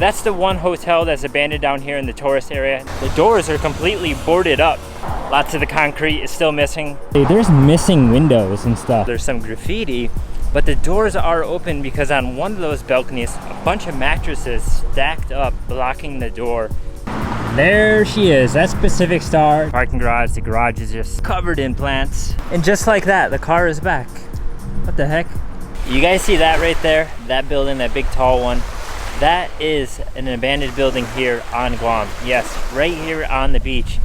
That's the one hotel that's abandoned down here in the tourist area. The doors are completely boarded up. Lots of the concrete is still missing. Hey, there's missing windows and stuff. There's some graffiti, but the doors are open because on one of those balconies, a bunch of mattresses stacked up, blocking the door. There she is. That's Pacific Star. Parking garage. The garage is just covered in plants. And just like that, the car is back. What the heck? You guys see that right there? That building, that big tall one. That is an abandoned building here on Guam. Yes, right here on the beach.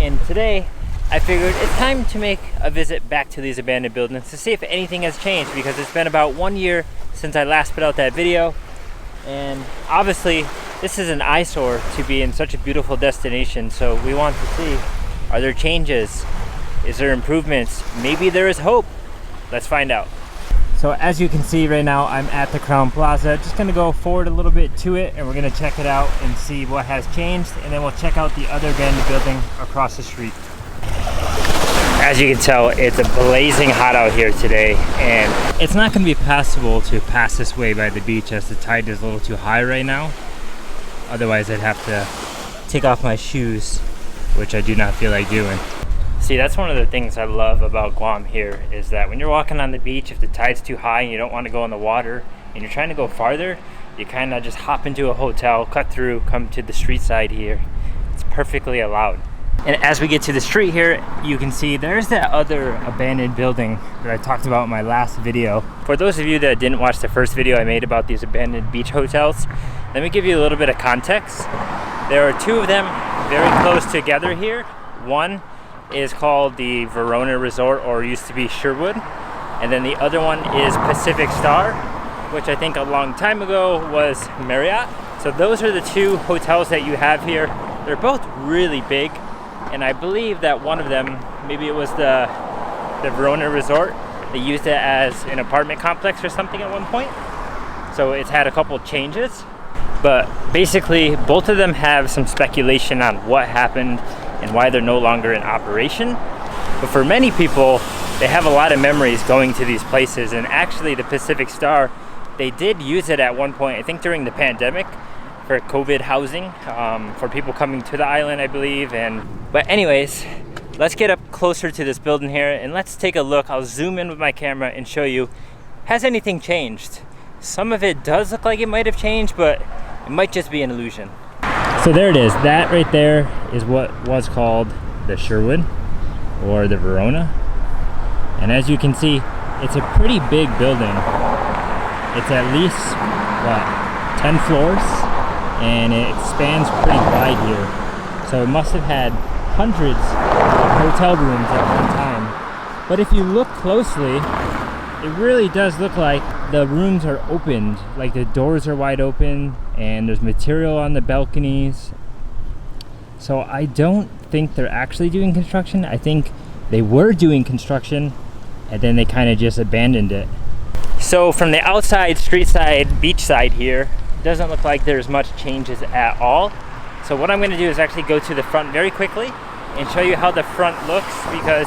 And today, I figured it's time to make a visit back to these abandoned buildings to see if anything has changed, because it's been about 1 year since I last put out that video. And obviously, this is an eyesore to be in such a beautiful destination, so we want to see, are there changes? Is there improvements? Maybe there is hope. Let's find out. So as you can see right now, I'm at the Crown Plaza. Just gonna go forward a little bit to it and we're gonna check it out and see what has changed, and then we'll check out the other abandoned building across the street. As you can tell, it's blazing hot out here today, and it's not gonna be possible to pass this way by the beach as the tide is a little too high right now. Otherwise, I'd have to take off my shoes, which I do not feel like doing. See, that's one of the things I love about Guam here, is that when you're walking on the beach, if the tide's too high and you don't want to go in the water and you're trying to go farther, you kind of just hop into a hotel, cut through, come to the street side here. It's perfectly allowed. And as we get to the street here, you can see there's that other abandoned building that I talked about in my last video. For those of you that didn't watch the first video I made about these abandoned beach hotels, let me give you a little bit of context. There are two of them very close together here. One is called the Verona Resort, or used to be Sherwood. And then the other one is Pacific Star, which I think a long time ago was Marriott. So those are the two hotels that you have here. They're both really big. And I believe that one of them, maybe it was the Verona Resort, they used it as an apartment complex or something at one point. So it's had a couple changes. But basically, both of them have some speculation on what happened and why they're no longer in operation. But for many people, they have a lot of memories going to these places. And actually, the Pacific Star, they did use it at one point, I think during the pandemic, for COVID housing, for people coming to the island, I believe. But anyways, let's get up closer to this building here and let's take a look. I'll zoom in with my camera and show you, has anything changed? Some of it does look like it might have changed, but it might just be an illusion. So there it is. That right there is what was called the Sherwood or the Verona. And as you can see, it's a pretty big building. It's at least, what, 10 floors? And it spans pretty wide here. So it must have had hundreds of hotel rooms at one time. But if you look closely, it really does look like the rooms are opened, like the doors are wide open and there's material on the balconies. So I don't think they're actually doing construction. I think they were doing construction and then they kind of just abandoned it. So from the outside, street side, beach side here, it doesn't look like there's much changes at all. So what I'm going to do is actually go to the front very quickly and show you how the front looks, because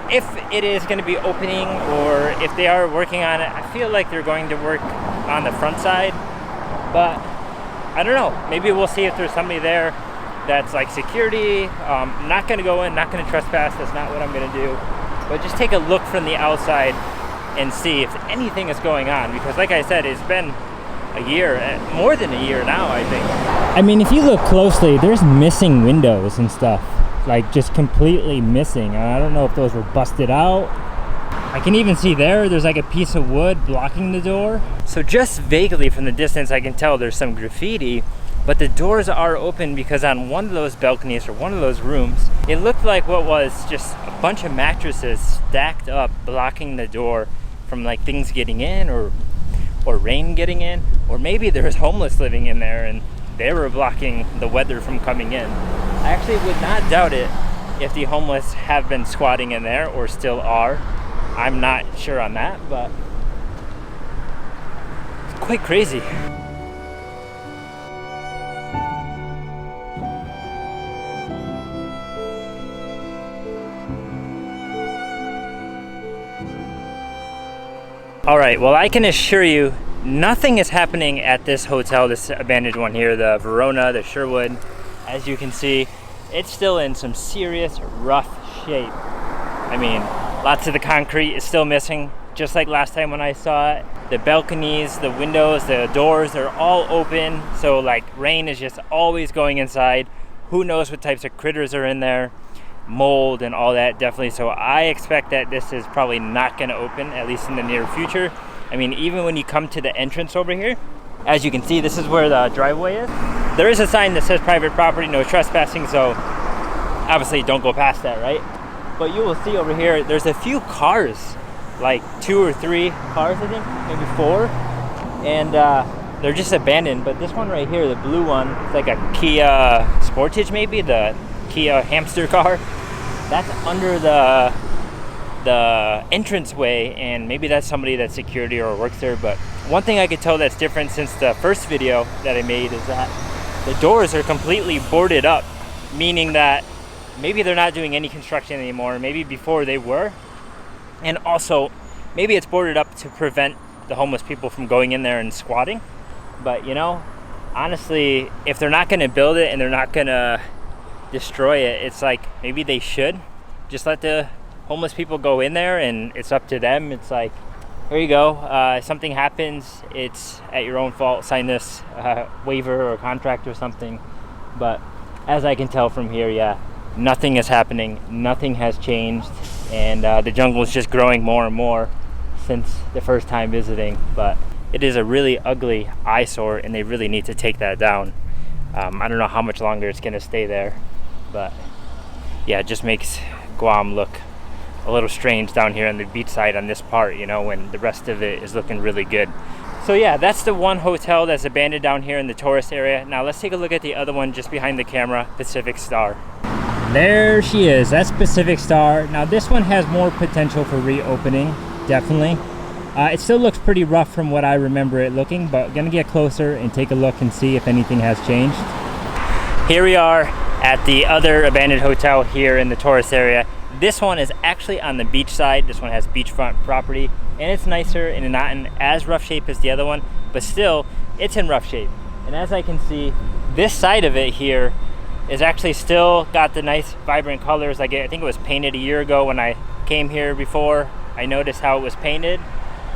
if it is going to be opening or if they are working on it, I feel like they're going to work on the front side. But I don't know, maybe we'll see if there's somebody there that's like security. I'm not going to go in, not going to trespass, that's not what I'm going to do. But just take a look from the outside and see if anything is going on, because like I said, it's been a year, more than a year now, I think. I mean, if you look closely, there's missing windows and stuff, like just completely missing. I don't know if those were busted out. I can even see there's like a piece of wood blocking the door. So just vaguely from the distance, I can tell there's some graffiti, but the doors are open because on one of those balconies or one of those rooms, it looked like what was just a bunch of mattresses stacked up, blocking the door from like things getting in or rain getting in, or maybe there's homeless living in there and they were blocking the weather from coming in. I actually would not doubt it if the homeless have been squatting in there or still are. I'm not sure on that, but it's quite crazy. All right, well, I can assure you nothing is happening at this hotel, this abandoned one here, the Verona, the Sherwood. As you can see, it's still in some serious rough shape. I mean, lots of the concrete is still missing, just like last time when I saw it. The balconies, the windows, the doors, they're all open. So like rain is just always going inside. Who knows what types of critters are in there, mold and all that, definitely. So I expect that this is probably not gonna open, at least in the near future. I mean, even when you come to the entrance over here, as you can see, this is where the driveway is. There is a sign that says private property, no trespassing, so obviously don't go past that, right? But you will see over here, there's a few cars, like 2 or 3 cars, I think, maybe 4. And they're just abandoned. But this one right here, the blue one, it's like a Kia Sportage maybe, the Kia hamster car. That's under the entranceway, and maybe that's somebody that's security or works there. But one thing I could tell that's different since the first video that I made is that the doors are completely boarded up, meaning that maybe they're not doing any construction anymore. Maybe before they were. And also, maybe it's boarded up to prevent the homeless people from going in there and squatting. But you know, honestly, if they're not gonna build it and they're not gonna destroy it, it's like maybe they should just let the homeless people go in there, and it's up to them. It's like, here you go, if something happens, it's at your own fault, sign this waiver or contract or something. But as I can tell from here, yeah, nothing is happening, nothing has changed, and the jungle is just growing more and more since the first time visiting. But it is a really ugly eyesore, and they really need to take that down. I don't know how much longer it's gonna stay there, but yeah, it just makes Guam look a little strange down here on the beach side on this part, you know, when the rest of it is looking really good. So yeah, that's the one hotel that's abandoned down here in the tourist area. Now let's take a look at the other one just behind the camera, Pacific Star. There she is, that's Pacific Star. Now this one has more potential for reopening, definitely. It still looks pretty rough from what I remember it looking, but gonna get closer and take a look and see if anything has changed. Here we are at the other abandoned hotel here in the tourist area. This one is actually on the beach side. This one has beachfront property, and it's nicer and not in as rough shape as the other one, but still, it's in rough shape. And as I can see, this side of it here is actually still got the nice vibrant colors. Like, I think it was painted a year ago when I came here before. I noticed how it was painted,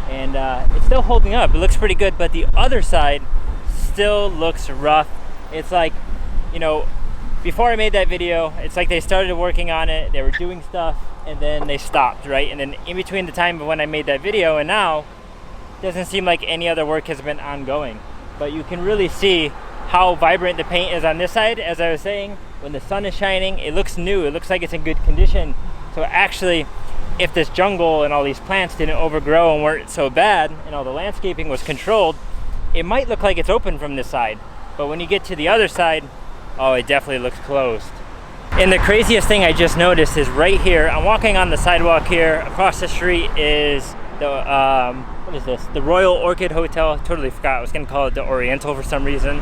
and it's still holding up. It looks pretty good, but the other side still looks rough. It's like, you know, before I made that video, it's like they started working on it, they were doing stuff, and then they stopped, right? And then in between the time of when I made that video and now, it doesn't seem like any other work has been ongoing. But you can really see how vibrant the paint is on this side. As I was saying, when the sun is shining, it looks new, it looks like it's in good condition. So actually, if this jungle and all these plants didn't overgrow and weren't so bad, and all the landscaping was controlled, it might look like it's open from this side. But when you get to the other side, oh, it definitely looks closed. And the craziest thing I just noticed is right here, I'm walking on the sidewalk here, across the street is the, what is this? The Royal Orchid Hotel. Totally forgot, I was gonna call it the Oriental for some reason.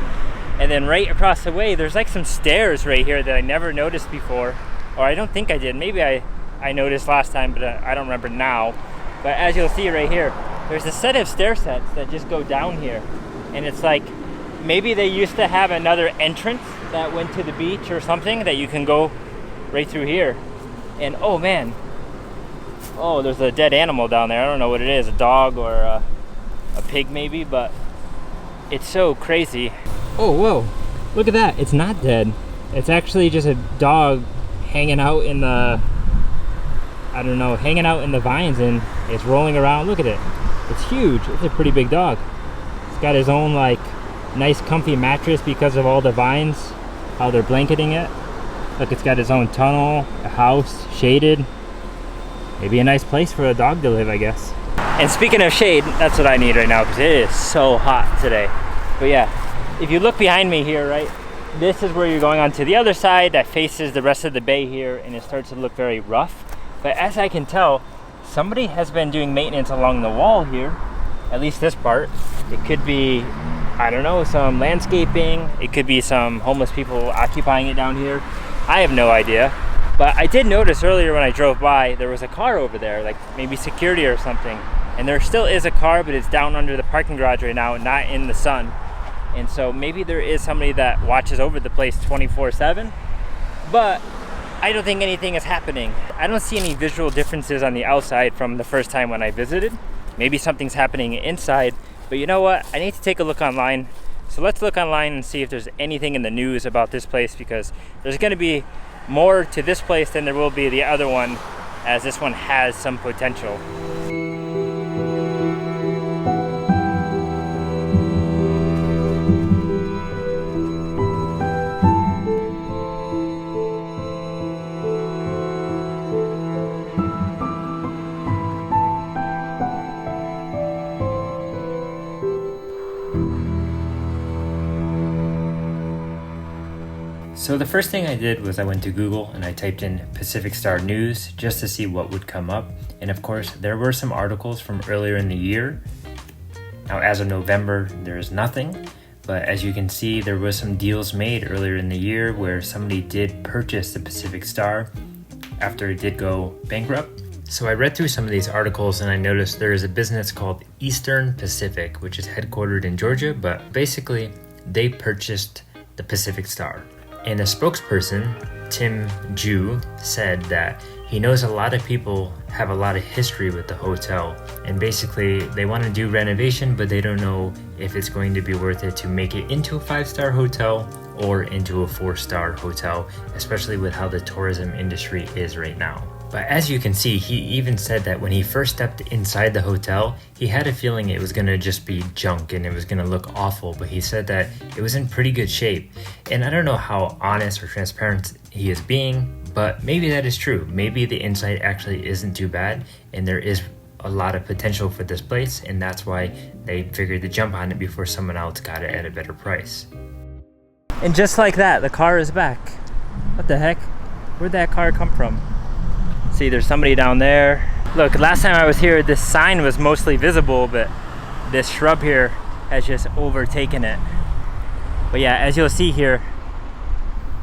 And then right across the way, there's like some stairs right here that I never noticed before. Or I don't think I did, maybe I noticed last time, but I don't remember now. But as you'll see right here, there's a set of stair sets that just go down here. And it's like, maybe they used to have another entrance that went to the beach or something that you can go right through here. And oh man, oh, there's a dead animal down there. I don't know what it is, a dog or a pig maybe, but it's so crazy. Oh, whoa, look at that, it's not dead. It's actually just a dog hanging out in the, I don't know, hanging out in the vines, and it's rolling around. Look at it, it's huge. It's a pretty big dog. It's got his own like nice comfy mattress because of all the vines, how they're blanketing it. Look, it's got its own tunnel, a house, shaded. Maybe a nice place for a dog to live, I guess. And speaking of shade, that's what I need right now because it is so hot today. But yeah, if you look behind me here, right, this is where you're going on to the other side that faces the rest of the bay here, and it starts to look very rough. But as I can tell, somebody has been doing maintenance along the wall here, at least this part. It could be, I don't know, some landscaping. It could be some homeless people occupying it down here. I have no idea. But I did notice earlier when I drove by, there was a car over there, like maybe security or something. And there still is a car, but it's down under the parking garage right now, not in the sun. And so maybe there is somebody that watches over the place 24/7, but I don't think anything is happening. I don't see any visual differences on the outside from the first time when I visited. Maybe something's happening inside, but you know what? I need to take a look online. So let's look online and see if there's anything in the news about this place, because there's going to be more to this place than there will be the other one, as this one has some potential. So the first thing I did was I went to Google and I typed in Pacific Star News just to see what would come up. And of course, there were some articles from earlier in the year. Now, as of November, there's nothing. But as you can see, there was some deals made earlier in the year where somebody did purchase the Pacific Star after it did go bankrupt. So I read through some of these articles and I noticed there is a business called Eastern Pacific, which is headquartered in Georgia, but basically they purchased the Pacific Star. And a spokesperson, Tim Ju, said that he knows a lot of people have a lot of history with the hotel, and basically they want to do renovation, but they don't know if it's going to be worth it to make it into a 5-star hotel or into a 4-star hotel, especially with how the tourism industry is right now. But as you can see, he even said that when he first stepped inside the hotel, he had a feeling it was going to just be junk and it was going to look awful, but he said that it was in pretty good shape. And I don't know how honest or transparent he is being, but maybe that is true. Maybe the inside actually isn't too bad and there is a lot of potential for this place, and that's why they figured to jump on it before someone else got it at a better price. And just like that, the car is back. What the heck? Where'd that car come from? See, there's somebody down there. Look, last time I was here, this sign was mostly visible, but this shrub here has just overtaken it. But yeah, as you'll see here,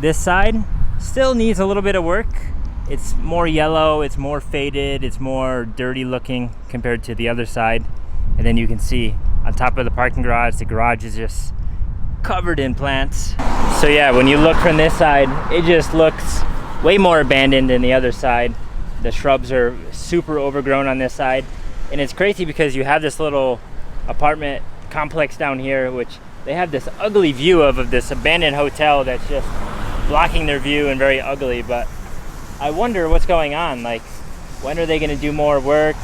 this side still needs a little bit of work. It's more yellow, it's more faded, it's more dirty looking compared to the other side. And then you can see on top of the parking garage, the garage is just covered in plants. So yeah, when you look from this side, it just looks way more abandoned than the other side. The shrubs are super overgrown on this side. And it's crazy because you have this little apartment complex down here, which they have this ugly view of this abandoned hotel that's just blocking their view and very ugly. But I wonder what's going on. Like, when are they going to do more work?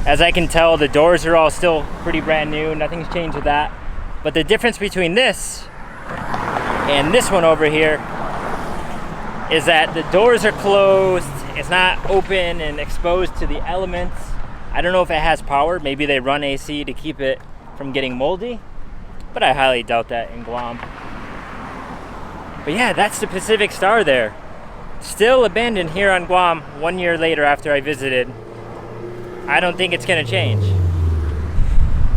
As I can tell, the doors are all still pretty brand new. Nothing's changed with that. But the difference between this and this one over here is that the doors are closed. It's not open and exposed to the elements. I don't know if it has power. Maybe they run AC to keep it from getting moldy, but I highly doubt that in Guam. But yeah, that's the Pacific Star there. Still abandoned here on Guam 1 year later after I visited. I don't think it's gonna change.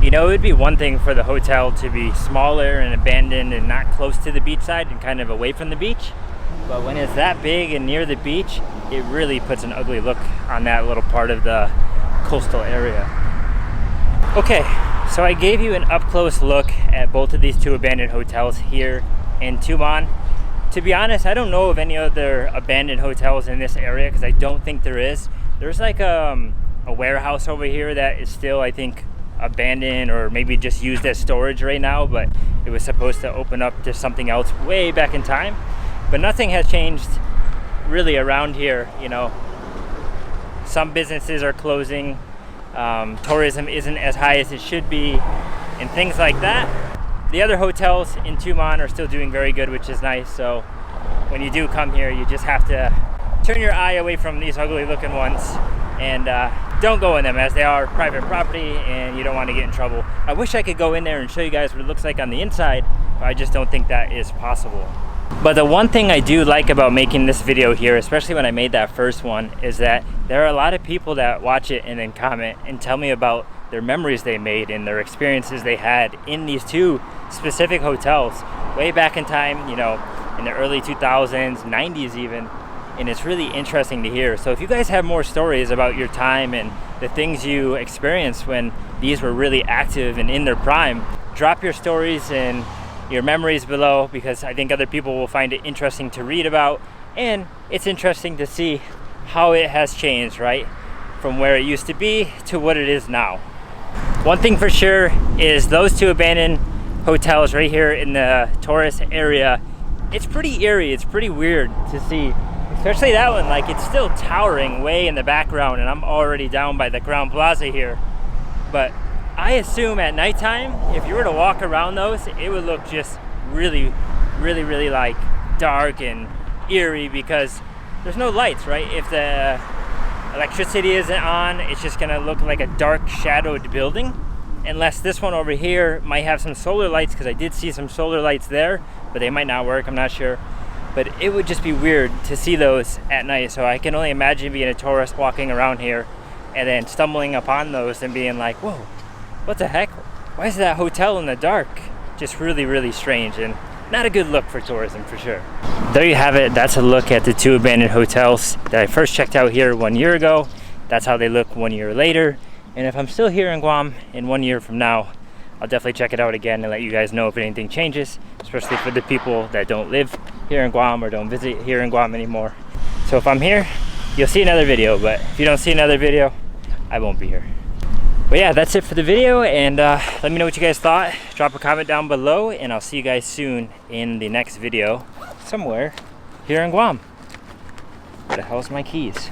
You know, it would be one thing for the hotel to be smaller and abandoned and not close to the beach side and kind of away from the beach. But when it's that big and near the beach, it really puts an ugly look on that little part of the coastal area. Okay, so I gave you an up-close look at both of these two abandoned hotels here in Tumon. To be honest, I don't know of any other abandoned hotels in this area because I don't think there is. There's like a warehouse over here that is still, I think, abandoned or maybe just used as storage right now, but it was supposed to open up to something else way back in time. But nothing has changed really around here, you know. Some businesses are closing, tourism isn't as high as it should be, and things like that. The other hotels in Tumon are still doing very good, which is nice. So when you do come here, you just have to turn your eye away from these ugly looking ones and don't go in them, as they are private property and you don't want to get in trouble. I wish I could go in there and show you guys what it looks like on the inside, but I just don't think that is possible. But the one thing I do like about making this video here, especially when I made that first one, is that there are a lot of people that watch it and then comment and tell me about their memories they made and their experiences they had in these two specific hotels way back in time, you know, in the early 2000s, 90s even. and it's really interesting to hear. So if you guys have more stories about your time and the things you experienced when these were really active and in their prime, drop your stories and your memories below, because I think other people will find it interesting to read about, and it's interesting to see how it has changed, right? From where it used to be to what it is now. One thing for sure is those two abandoned hotels right here in the tourist area, it's pretty eerie, it's pretty weird to see. Especially that one, like it's still towering way in the background and I'm already down by the Crown Plaza here. But I assume at nighttime, if you were to walk around those, it would look just really like dark and eerie because there's no lights, right? If the electricity isn't on, it's just gonna look like a dark shadowed building. Unless this one over here might have some solar lights, because I did see some solar lights there, but they might not work, I'm not sure. But it would just be weird to see those at night. So I can only imagine being a tourist walking around here and then stumbling upon those and being like, whoa, what the heck? Why is that hotel in the dark? Just really strange and not a good look for tourism for sure. There you have it. That's a look at the two abandoned hotels that I first checked out here 1 year ago. That's how they look 1 year later. And if I'm still here in Guam in 1 year from now, I'll definitely check it out again and let you guys know if anything changes, especially for the people that don't live here in Guam or don't visit here in Guam anymore. So if I'm here, you'll see another video, but if you don't see another video, I won't be here. But yeah, that's it for the video, and let me know what you guys thought. Drop a comment down below, and I'll see you guys soon in the next video somewhere here in Guam. Where the hell's my keys?